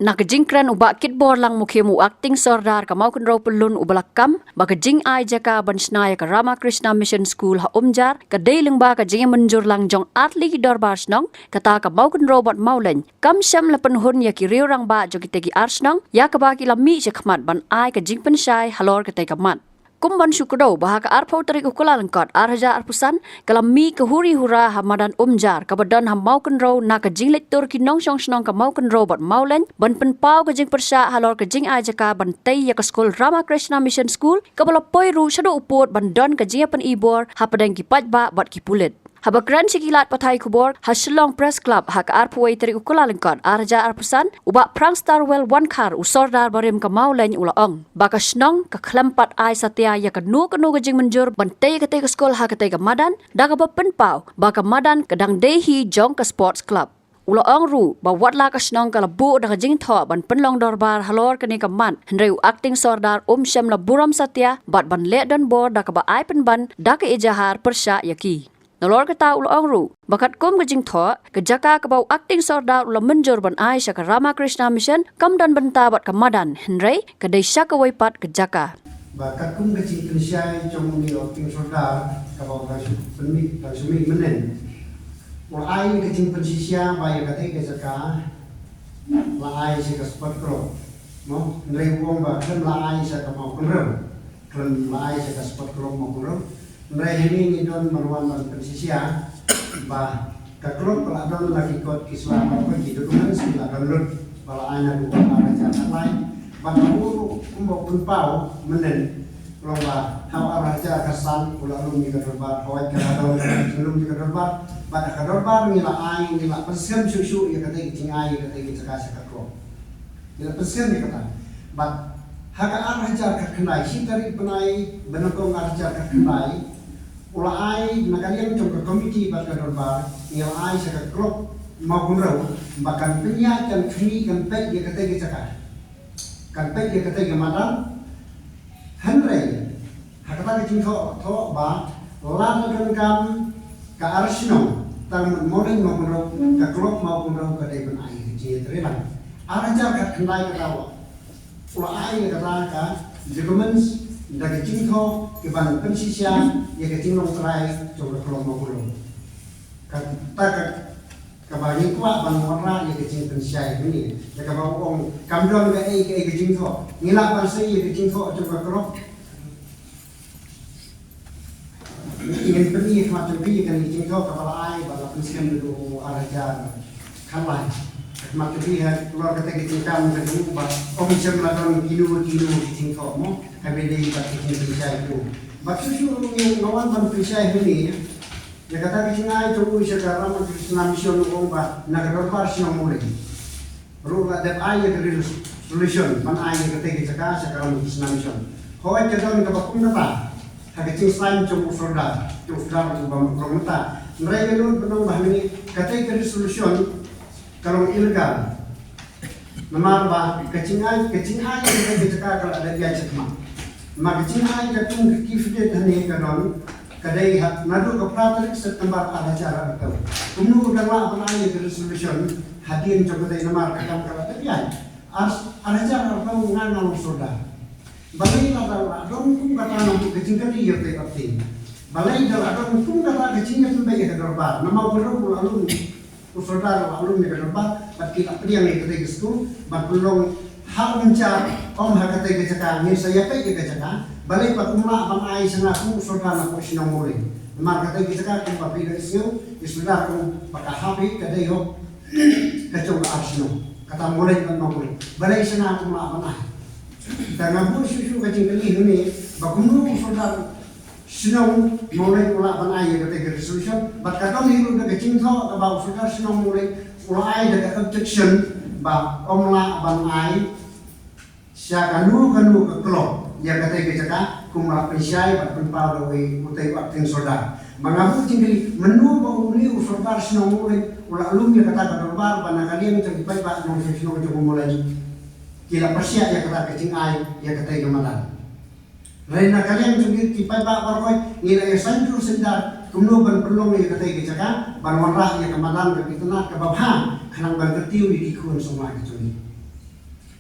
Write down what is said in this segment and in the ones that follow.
Nakajingkran ubak kitbor lang mukhimu acting sordar kamau kunro pelun ubalakam bakajing ai jaka bansnaya ka Rama Krishna Mission School ha umjar ka deiling ba ka jing menjur lang jong atli ki dorbar snong kata ka mau kunro bot maulen kam syam la penhun ya ki riurang ba jo kitegi arsnong ya ka ba ki la mi je khmat ban ai ka jing pensyai halor ka te kamat kumban syukro bahaka arpau tarik ukula lengkot arhaja arpusan kalam mi ke huri hura hamadan umjar kabadan ham mau kenro na ka jing lektur ki nong song snong ka mau kenro bot maulen ban pen pau ka jing persya halor ka jing ajaka ban tei ya ka skul Rama Krishna Mission School kabala poi ru shado upot ban don ka jing pen ibor hapadang ki pajba bot ki pulit Habakran sikilat patai kubor Hasilong Press Club hak arpuai teri ukula lengkot arja arpusan ubak prang Starwell one car usordar barim ka maulen ulaong baka snong ka klampat ai satya ya ka nu ka jing menjur bantai ka te ka skol hak te ka madan daga ba penpau baka madan kadang dehi jong ka sports club ulaong ru ba watla ka snong ka labu daga jing tho ban penlong dorbar halor ka ni ka man hendreu acting sordar syam la buram satya bat ban le don bor daga ba ai pen ban daga ejahar persya yaki Nolor kata ulaong ru, bakat kum kejing tho, kejaka kebau acting sordar ula menjur ban Aisyah ke Rama Krishna Mission, kam dan bentabat ke Madan, Henry, ke Desya ke Waipat kejaka. Bakat kum kejing pensyai jong ni acting sordar, kebau sumi menen. Ulai kejing pensisya baya kate kejaka, la Aisyah ke spot kro, no, Henry uang bakan la Aisyah ke mau kunrem, klem la Aisyah ke spot kro mau kunrem. Mereka ini don meruan dan persisia, bah keklub kalau don lagi kot Islam apa gitu kan sila don kalau anak dua anak jangan lain, bah kamu umbok penpau menen, lomba hal raja kesan pulau lum juga terbar, hawai keradon belum juga terbar, pada kedorbar nila aing nila persen susu ya kata cing aing kata kita kasih keklub, nila persen dia kata, bah haka raja kekenai, si dari penai benokong raja kekenai. Ulai nakalian jong ke komiti bat ka dorbar ngal ai sa ka klub maupun raw bahkan penyak kan kini kan pek dia kata dia cakap kan pek dia kata dia madam hanrei hakata ke tho ba lan kan kam ka arsino tam modern maupun raw ka klub maupun raw ka dai ban ai je terima arajar ka kendai ka tawa ulai kata ka jegomens dari cingho ke ban pensisya ya ke cinglong trai coba kalau mau pulang kata kabagi kuat ban warna ya ke cing pensisya ini ya kabau ong kamdon ke cingho ngilak ban sei ya ke cingho coba kalau ingin pergi macam pergi kan ke cingho kepala ai bala pensisya dulu araja kalai macam dia keluar kata ke cingkam ke rumah om semladon kilo ke cingho mo kabeli pati pensisya itu Baksusu yung nawan ban pisay ini, ya kata kisah itu bisa karena Krishna Mission umba nagdorbar siya muli. Ruga that ay the solution man ay kete kita sa karena Krishna Mission. Hoy kadon ka bakung nata. Hagit sign chung sorda, chung sorda ba promota. Mereka lu benong bahmi kete ke solution kalau ilegal. Namar ba kecing ay kete kita kalau ada dia cekma. Magicing ay katong kifde tani kanon kadai hat nadu ka pratrik September aracara ataw kumnu dala banay ke resolution hadin jo kadai namar kakam kala tabian aracara ataw nganang soda balai dala don kum kata nam kecing kali yote kapti balai dala don kum kata kecing ya tumbe ke dorbar nama buru alun usodar alun ke dorbar pat kita priang ke kadai school bat belum hal mencari hakate ke cakap ni saya pergi ke cakap balik pak umla bang ai sengaku saudara aku sinong mulai mar kata ke cakap kum papi dari siu isudar kum pakai habi kadai yo kacau ke arsino kata mulai kan mulai balik sengaku umla bang ai dan ngabu susu kacing kali ini bakumnu saudara sinong mulai umla bang ai kata ke resolution bak kadang hiru ke kacing tho about saudara sinong mulai ulai ada objection ba omla bang ai siya kanu ke klub ya kata ke cakap kumra pensyai bat penpau dawe utai waktin soda mangabu tinggali menu ba uli usordar sinong mulai ula alum ya kata ka dorbar bana kalian cang pai ba nong sinong jo mulai kila persya ya kata kecing ai ya kata ke malan rena kalian cang pai ba barkoi ngila ya sanjur sendar kumno ban perlong ya kata ke cakap ban warah ya kamalan ke pitna ke babha kanang ban ketiu di dikun semua gitu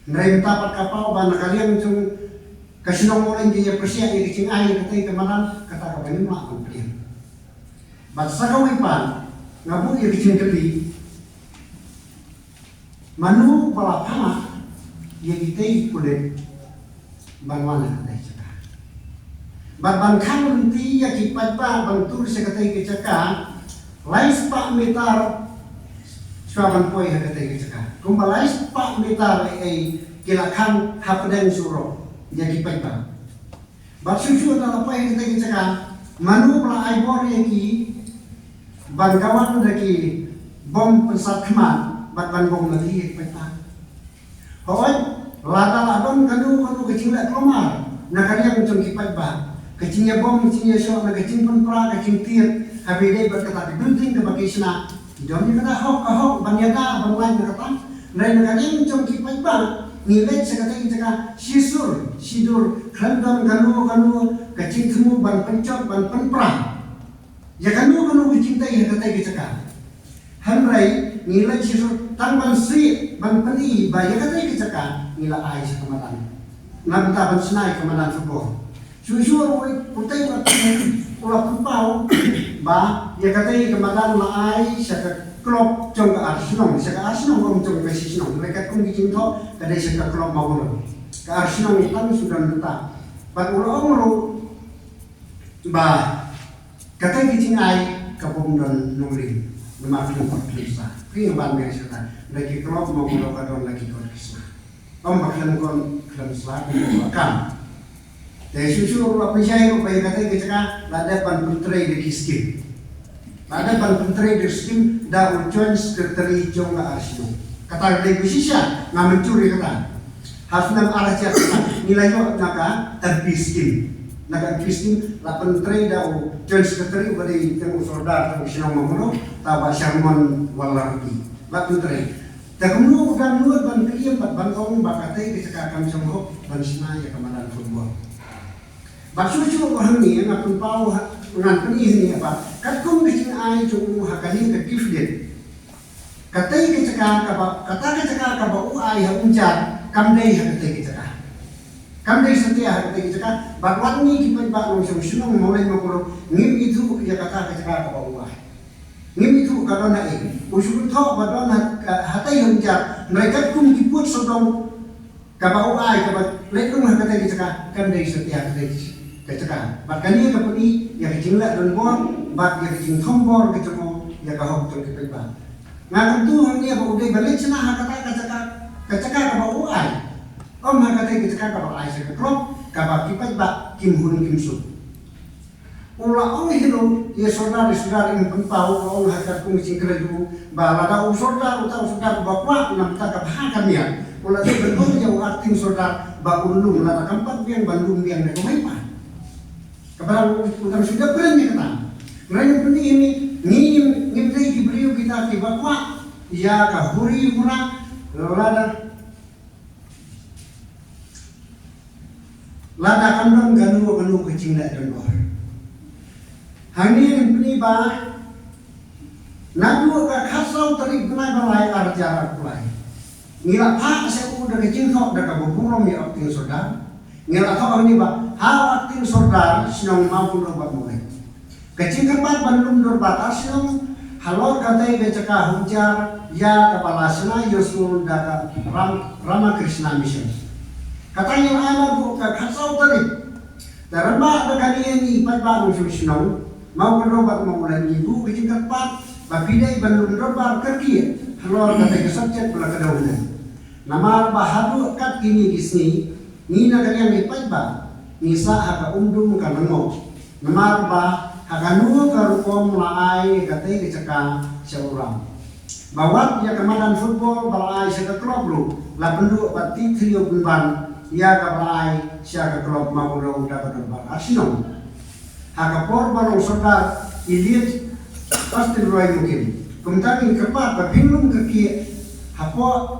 Nrem tapat kapau ba nakaliang cung kasinong mo lang kaya presya ikicing ay katay kamanan kata kapanin mo akong priyan. Bat sa kawipan nga bu ikicing kapi manu palapama ikitay kulit banwana katay caka. Bat bangkang nanti yakipat pa bangtur sa katay kacaka lais pa metar suaban poy katay kacaka. Kung balais pa metar ay kilakan hapden suro jadi paipa. Bat susu na poy katay kacaka manu pala ay bor yaki bangkawan daki bom pesat keman bat ban bom lagi paipa. Hoy lada ladon kanu kecing lek kelomar nakaliang macam kipat ba kecingnya bom kecingnya syok na kecing penpra kecing tir habis berkata building ke bagi sena jomnya kata hok banyada banglai kata lain nakaliang macam kipat ba nilai sekata kita sidur kandang kanu kecing temu ban pencok ban penpra ya kanu kecing tai kata kita hanrai nilai sidur tang ban si ban peni ba ya kata kita nila ay sa kamalan. Nabitaban sinay kamalan sa buho. Susuro putay ulat pupaw ba ya katay kamalan na ay sa kaklop jong ka-arsinong. Sa ka-arsinong kong jong ka-sisinong. Mereka kung giting to kaday sa kaklop magulo. Ka-arsinong ilang sudan nata. Pag ulo ba katay giting ay kapumdan nungling. Lumafin ng pagkisa. Kaya yung ban nga siya lagi klop magulo ka doon lagi korkisna. Om baklan kon klan slag ko akam. Te susu ro apishai ro pai kata kita lada ban putre de kiskim. Lada ban putre de kiskim da ujon sekretari jonga arsino. Kata de bisisya na mencuri kata. Hasnam araja kata nilai yo naka terbiskim. Naka kiskim la putre da ujon sekretari bari teng usordar teng sinong mamuno tawa syarman walarbi. La putre Takunu dan luar ban kriya ban ong bakatai kecakakan semua ban sina ya kamalan football. Baksu orang ni yang apun pau ngan peni ini apa? Katkum kecing ai cung hakani ke gifted. Katai kecaka kata kecaka ka bau ai ha unjar kamdei hakatai kecaka. Kamdei setia hakatai kecaka bakwan ni kipai ba no sunong mulai makuro ngim itu ya kata kecaka ka bau ai. Ngim itu kalau naik, usul thok badon hatai hunjar mereka kum kiput sodong kabau ai kabau lekung hatai kecaka kan dari setia hatai kecaka. Bahkan ia kapuni ya kecing lek don bor, bak ya kecing thombor kecemo ya kahok tu kipai. Ngakan tu hang dia bau dei balik cina hakata kecaka kabau ai. Om hatai kecaka kabau ai sekekrop kabau kipai bak kim hun kim su. Ula ong hilo ya saudara yang pentau ong hakat kung singkredu balada ong saudara utang saudara bakwa nam taka bahakan ya ula tu bentuk yang akting saudara bakulung lata kampat biang bandung biang neko maipa kepada utang sudah berani kata berani peni ini ngim dei beliau kita ti bakwa ya kahuri murah lada kandang ganu kecing lek dan luar. Hani yang beli bah, nadu ke kasau terik benai balai arjara kulai. Ngila pak saya udah kecil kok dah kabuburom ya akting saudara. Ngila kau ini bah, hal akting saudara sinong mampu dobat mulai. Kecil kebat bandung dorbat sinong halor katai becaka hujar ya kepala sena Yosul daka Rama Krishna Mission. Katanya anak bu ke kasau terik. Terba ada kalian ni pada baru sinong. Mau berobat memulai ibu kecil kepat, bapidai bandung dorbar kerja, halor kata kesabjat pula kedaunan. Nama bahadu kat ini disini, ni nak yang lipat ba, nisa haka undung kanengok. Nama bah haka nu karukom laai kata kecaka seorang. Bawat ya kemadan football balai seka klub lu, la penduk pati trio bunban, ya kabalai seka klub mau ro dapat dorbar asinong. Haka porban saudara ilit pasti roy mungkin. Kemudian kepat babinung kaki hapo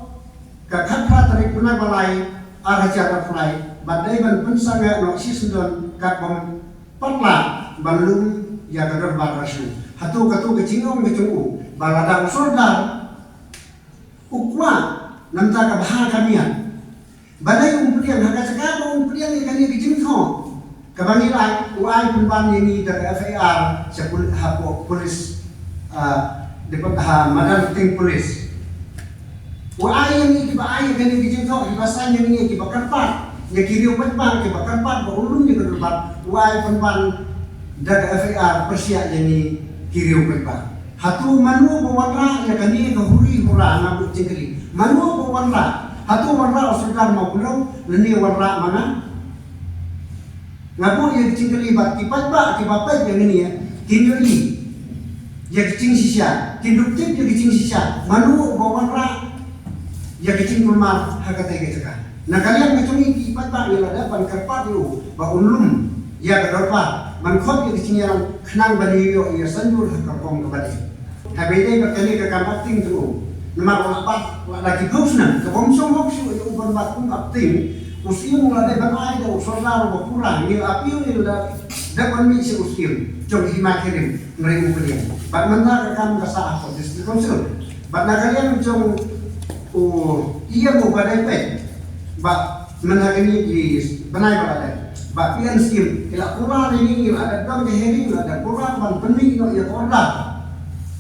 kakhat tarik punai balai arah jarak fly badai ban pensanga no sisudon kakbom patla balum ya kadar barasu hatu kecingong kecungu balada saudara ukwa namta ka bahakamian Badai umpriang harga sekarang umpriang ikan ni kecil kau. Kebangilan uai penban ini dari FAR sepul hapo polis dekat madan ting polis. Uai yang ini kiba ai ikan ni kecil kau kiba san yang ini kiba kerpat. Ya kiri penban kiba kerpat ulun ni kerpat. Uai penban dari FAR persiap jadi kiri penban. Hatu manu bawarna ya kani kahuri hura ngabuk cingkri. Manu bawarna hatu warna osudar mau pulau leni warna mana? Ngabuk ya cingkri bat kipat ba kipapai yang ini ya. Kinjuri ya kicing sisa, kinduktif ya kicing sisa. Manu bawarna ya kicing kulmar hakatai keceka. Nah kalian kecungi kipat ba ya ada ban kerpat lu ba ulum ya kedorpa. Man khot ya kicing yang kenang bani yo ya sanjur hakapong kebadi. Habis berkali ke kamar ting tu, nama lapat lagi gusna, kebomsong gusna itu uban batung apting, usiu mulai bangai dah usolar berkurang, il apiu il dapat misi usiu, jom hima kirim mereka beliau. Bak mana rekam kesah apa distrik konsul, bak kalian jom iya mau badai pet, bak mana ini di banai badai, bak pian skim, ilak kurang ini il ada dam keheri, il ada kurang ban pening no ia korda.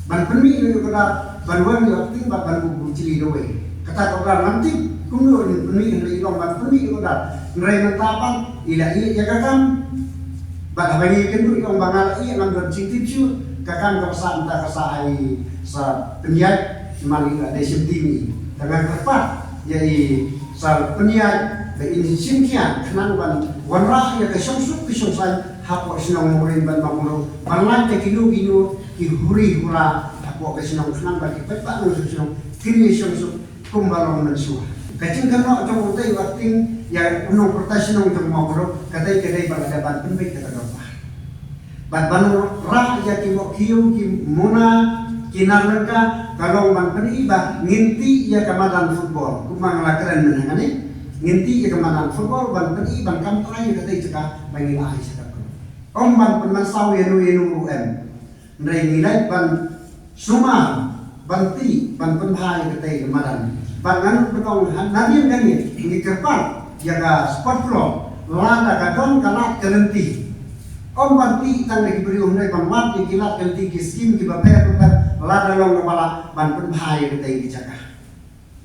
Ban pemi itu kada banwan yo ting ban bu cili doe kata kada nanti kumno ni pemi ni long ban pemi itu kada nrai mentapan ila i ya kakam ban bagi kendu yang bangal i ngam dan cingticu kakam ka sa enta ka sa ai sa penyiat mali ada simtimi dengan tepat jadi sa penyiat da ini simkian kenan ban wanra ya ka songsuk kisosai hapo sinong morin ban mamulo banlan te kinu ki huri hura ako kasi nang senang bagi pepa nang senang kini sungsuk kumbalong mensuah kacing kena jong utai wakting ya unong pertasi nang jong mamulo kadai pada ban penbik kata dopa ban banu ra ya ki mo kiu ki muna kinarnaka kalong ban peniba nginti ya kamadan football kumang lakran menangani nginti ya kamadan football ban peniba kamtrai kadai ceka bagi ai sedap om ban penmasau yenu UM nrai nilai ban sumar banti ban penhai ketai kemadan ban nganu petong nabi kan ni kerpat jaga sport floor lada kadon kalak kelenti om banti tang lagi beri umnai ban mat di kilat kelenti ki skim ki baper lada long kepala ban penhai ketai dicaka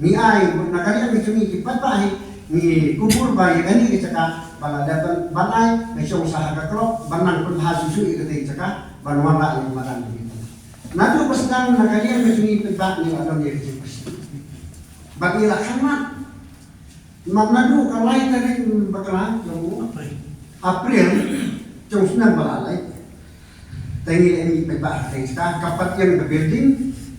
ni ai nakari ang cumi ki patpai ni kubur bayi kani dicaka balada ban ai besong sahaga klok banang penhai susu ketai dicaka ban wala ni madan Nado pasang nakalian kecuni pebak ni adam dia kecil pas. Bagi laksanat, magnado kalai tadi bakala jong April jong senang balalai. Tangi ini pebak tadi kapat yang ke building,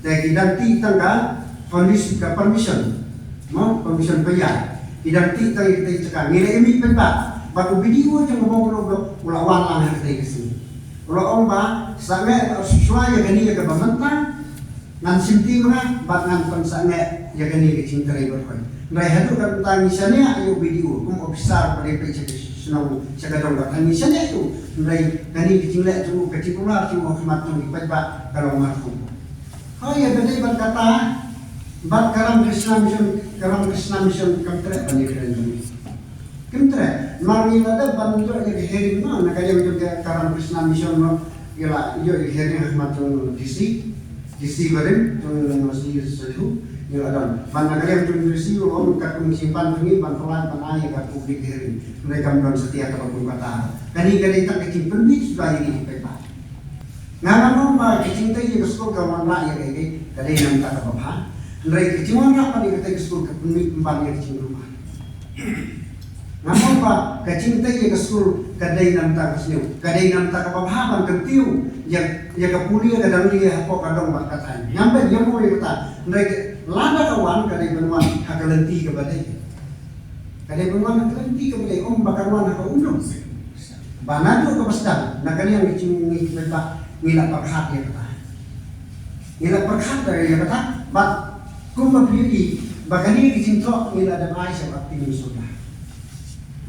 tadi danti tangga kondisi ke permission, mau permission bayar. Idanti tadi kita cakap nilai ini pebak. Baku video jong ngomong ulawan lah tadi kesini. Kalau omba sangat sesuai yang ini ke pementang ngan simti mana bat ngan pensangat yang ini ke cinta ribu koi. Mereka tu kan tentang misalnya ayo video kum ofisar pada pecah senang sekadar tentang misalnya itu mereka ini ke cinta tu kecipular tu khidmat tu ibadah kalau marfu. Oh ya bedai bat kata bat karam Krishna mission kamtre pandiran ini. Kimtre, mari ada bantu yang hering mana kaya juga karam Krishna mission no, ila yo hering macam DC bareng, masih sesuatu, yo ada. Mana kaya macam DC, orang kakung simpan ini, bantuan panai kat publik hering. Mereka belum setia kepada kata. Kani tak kecil penbit sudah ini pepa. Ngana mau kecinta yang sekolah kawan lah ya kayak kadai yang tak apa. Mereka kecilan apa ni kata sekolah penbit empat yang kecil rumah. Namun pa kacinta ya kasul kadai nam ta kasniu kadai nam ta kapahaman kentiu ya kapulia kadang dia hapo kadang bakatan nyampe dia mau ya kata mereka lada kawan kadai benuan hakalenti ke badai kadai benuan hakalenti ke badai bakarwan haka undung banado ke pasdan nakani yang dicingi kita ngilak perhat ya kata ngilak perhat ya kata bat kumma pilih bakani dicintok ngilak ada Aisyah bakti sudah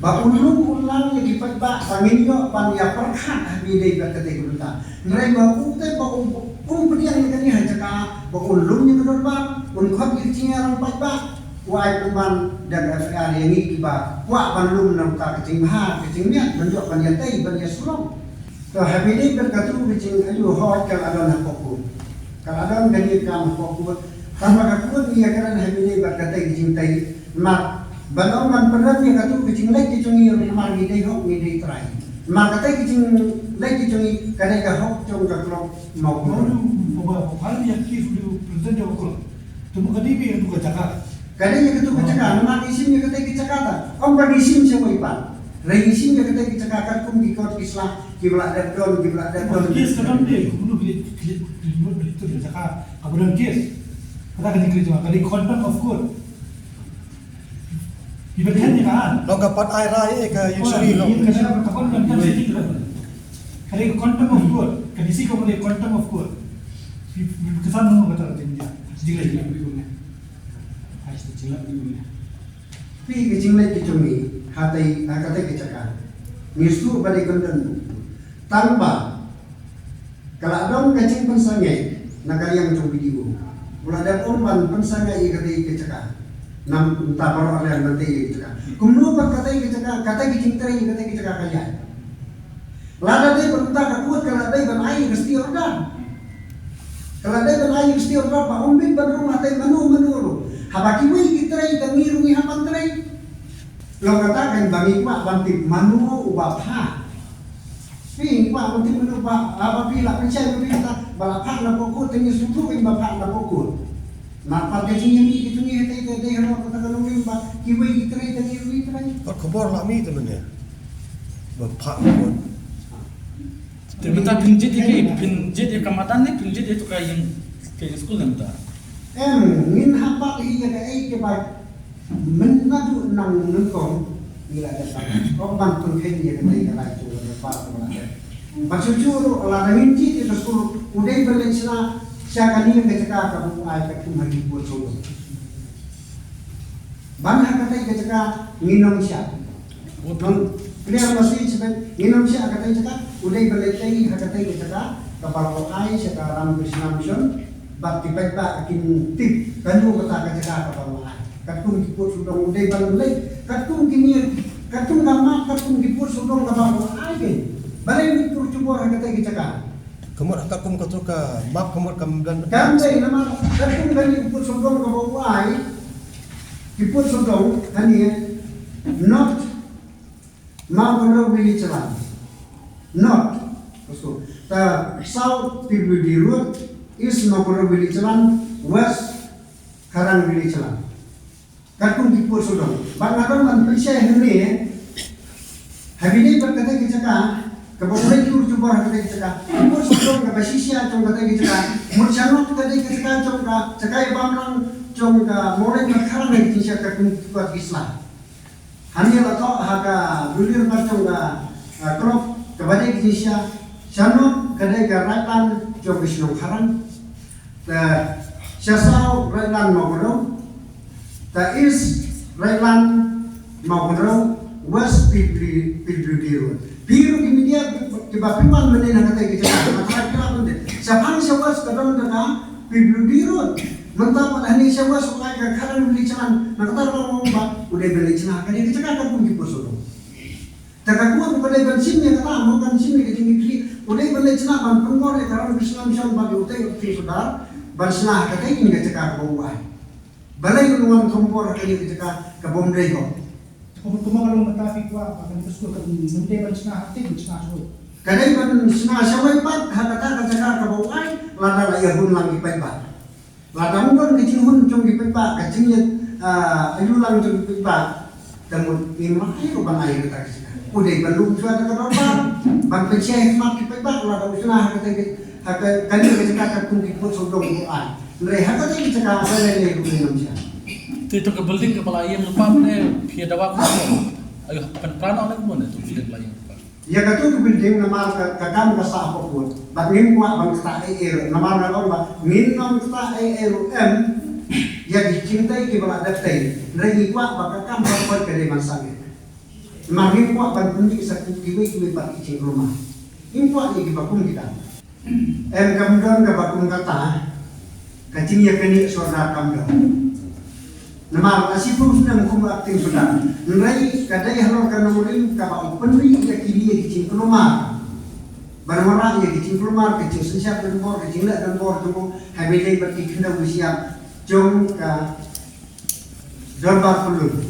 Bakulung ulang yang diperbak sanginyo pan ya perkat bidai berkata kita. Mereka ukte bakulung pediang yang kini hanya ka bakulung yang kedorban, unkot ircinya orang perbak, Wai kuman dan FR yang ini kiba wa banlum nam ta kecing ha kecing miat menjok ban yatai ban yasulong to habili berkatu kecing ayu hot kal adon hapoku kal adon gani kam hapoku tanpa kakun ia karan habili berkata kecing tai mak banom man pernah ni katu kecing lek kecing ni mar ni dei hok ni dei trai mak kata kecing lek kecing kadai ka hok jong ka klok mau mau hal yang kifu present jawab temu kadibi itu kacaka. Kadang yang ketuk kecakakan, nama isim yang ketuk kecakakan. Om bagi isim semua ipan. Rai isim yang ketuk kecakakan, kum dikot kislah, kiblat dan kiblat dan don. Kes kadang dia, kemudian bilik itu dia cakap, kemudian kes. Kata kan dikiri cuma, kali content of court. Ibadah ni kan? Longgapan air raya ke yang suri lo. Kadang kapan kan sedikit lah. Kali content of court, kali si kemudian content of court. Kesan mana kata dia? Sedikit lagi begini. Pi kecing lagi kecungi, hatai hakatai kecakakan. Nisu pada konten tanpa kalau adong kecing pensangai, nakal yang cuma video. Mula ada korban pensangai katai kecakakan. Nam tapar oleh nanti kecakakan. Kumno pak katai kecakakan, katai kecing terai katai kecakakan kalian. Lada dia beruntak kuat kalau ada ban air mesti organ. Kalau ada ban air mesti organ, pak umbin ban rumah tai manu. Habaki wei kitrai tangiru ni hapan trai. Lo katakan bagi kuat bantik manu ubah. Ping kuat bantik manu ubah. Apa pila percaya berita balapah na pokok tengis suku yang bapak na pokok. Napa kecing yang ni kitungi hetai hetai hano katakan orang ba kiwei kitrai tangiru kitrai. Kau kubur lah mi temennya. Bapak pun. Terbentar pinjit ya kamatan ni pinjit itu kayak sekolah ni tak. Ngin hapak iya ke ba menadu nang nengkong nila datang. Kau bantu dia kena ikan itu lepas orang. Macam lah nginci itu sekolah udai berlensna siapa ni yang kecaka kamu ayat kumagi buat solo. Banyak kata kecaka nginom siapa. Clear masih sebab nginom siapa kata kecaka udai berlensai kata kecaka kapal ayat sekarang Krishna Mission. Bakti baik akin tip kanu kata kecaka kapal ayat. Katung kiput sudah udai balulai katung kini katung nama katung kiput sudah kapal ayat. Balai ni percuma kata kecaka. Kemur akakum katuka map kemur kamdan. Kamsai nama katung kani kiput sudah kapal ayat. Kiput sudah kani not mau kalau beli celan. Not. So the south people di road is mau kalau beli celan west karang beli celan. Katung kiput sudah. Bangkaran man percaya ini. Habis berkata kecaka. Kemudian itu coba kata kecaka. Kiput sudah ke basisia cong kata kecaka. Murcanok kata kecaka cong ka cakai bamlang cong ka mulai karang lagi kisah katung kiput Islam. Hanya atau haga bulir macam ka krop kepada kisah. Sanok kata garatan cong Islam karang. Siasau railan mau the east railan mau west biru ini dia kebapiman menena kata kita kata kira siapa yang sewas kadang dengan biru mentapa ini sewas ulai karan beli celan nak kata orang mbak udah beli celan kan kita kan pun diposong takakuan pada bensin yang kata mau kan sini ketinggi udah beli celan ban pengor ya karena Krishna Mission bagi utai saudara berselah kata ini kita bawah balai nuan kompor kali kita kabom deho. Kalau matafi kuah akan terus ke menteri bersama hati bersama semua. Kadai ban sena sawai pat hakata kata kabom ai lada la yahun lang ipai-pat. Lada mun kecing hun cung ipai-pat kecingnya ayu lang cung ipai-pat. Temut imah ayo ban air kata kita. Udah belum suatu kabar ban pecah mak ipai-pat lada usna kata kali kita katung kiput sodong ai. Mereka kata kita lele Indonesia. Itu ke building kepala ayam lupa pia dawa ko. Ayo plan oleh mo na itu building kepala ayam lupa. Ya katu ke building nama kakam kasa apa pun. Bagim kuat bang kata nama orang ba minum kata ya dicintai ke bala datai. Lagi kuat bang kakam buat kedai mansangnya. Magim kuat bang pundi sakit kiwi pak icing rumah. Ini kuat ni bakum kita. Kemudian ke bakum kata kacing ya kini saudara kamdo. Nama asipu sudah mengkum akting sudah. Nrai kadai halor kana murim kaba penri ya kiri kicing kelomar. Barang-barang ya kicing kelomar kicing sensiap dan bor kicing lek dan bor tunggu habis berarti kena usia jom ka Darbar Pelun.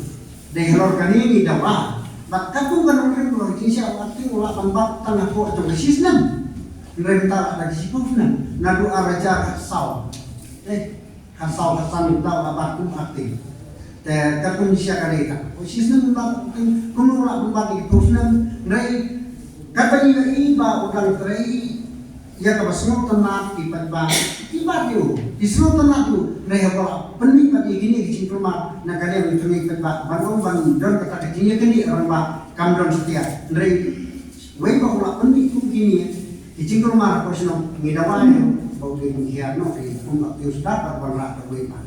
Dai halor kani ni dawa. Maka tu kana murim bor kicing siap akting ulah pembat tanah ko jom sisnam. Nrenta lagi sipu sudah. Nadu araja kasau. Kasau kasan itu abakum akting.แต่ก็คุณเชื่อกันเลยครับชิสนั้นบ้างคุณรู้ละบ้างอีกทุกนั้นในกันไปอีบ้าอุดรไตรยากับสนุกตนาที่ปัจจุบันที่บ้านอยู่ที่สนุกตนาอยู่ในหัวเป็นมีปฏิกิริยาที่จริงๆมาในการเรียนรู้ในปัจจุบันบางคนบางเดินกระตักกิริยานี้orang bah kamdon setiaในเว้ยบอกว่าเป็นมีทุกกิริยาที่จริงๆมาเพราะฉะนั้นมีดาวน์บอกเลยมีเหตุนอกที่ผมบอกอยู่สุดท้ายวันละตัวเอง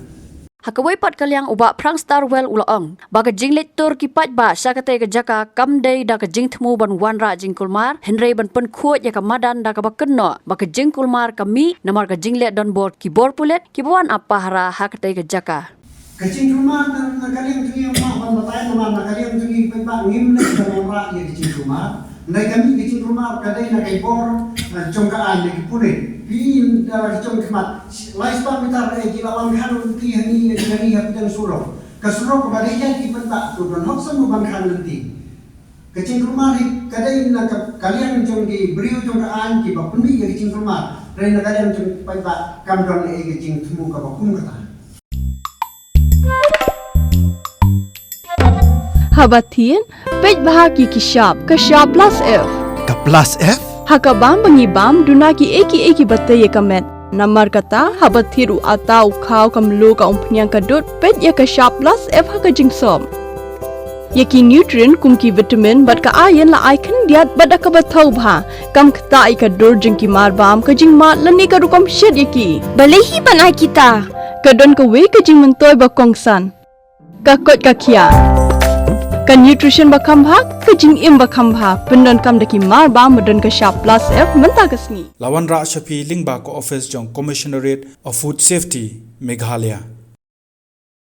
Hakawai pat kalyang uba prang starwell ulaong. Baga jinglet tur kipat ba sakate ke jaka kamdei da ke jing temu ban wanra jingkulmar. Henry ban pen kuat ya ke madan da ke bakenno. Baga jingkulmar kami namar ke jinglet don board kibor pulet kibuan apa hara hakate ke jaka. Ke jingkulmar dan kalian tu yang mah ban batai nama kalian tu yang pemba ngimle dan wanra ya ke jingkulmar. Nai kami ke jingkulmar kadai na kai bor jongkaan ya ke pulet. Bin dalam jom kemat, laispan kita lagi lawan kan nanti hari dan surau. Kesurau kepada yang dibentak tu dan hoksan bukan kan nanti. Kecing rumah kadai nak kalian jom di beriu jom kaan di bawah pendi jadi kecing rumah. Dan kalian jom bentak kamdon kecing temu ke bawah kata. Habatin, pej bahagi kishap plus F. Ka plus F? Hakabam bangibam dunaki eki batay kamet. Namar kata habathiru atau kau kamlu ka umpnyang kadut pet ya ka sharp plus F haka jingsom. Yaki nutrient kumki vitamin bat ka ayan la icon diat bada ka bathau bha kam kata ika dur jingki marbam ka jingma lani ka rukam shed yaki. Balehi banai kita. Kadon ka we ka jing mentoy ba kongsan. Ka kot ka kia. Kan nutrition bakam bhag kajing im bakam bha pendon kam daki mar ba modon ka sharp plus F menta kasni Lawan Ra Shafi Lingba ko office jong Commissionerate of Food Safety Meghalaya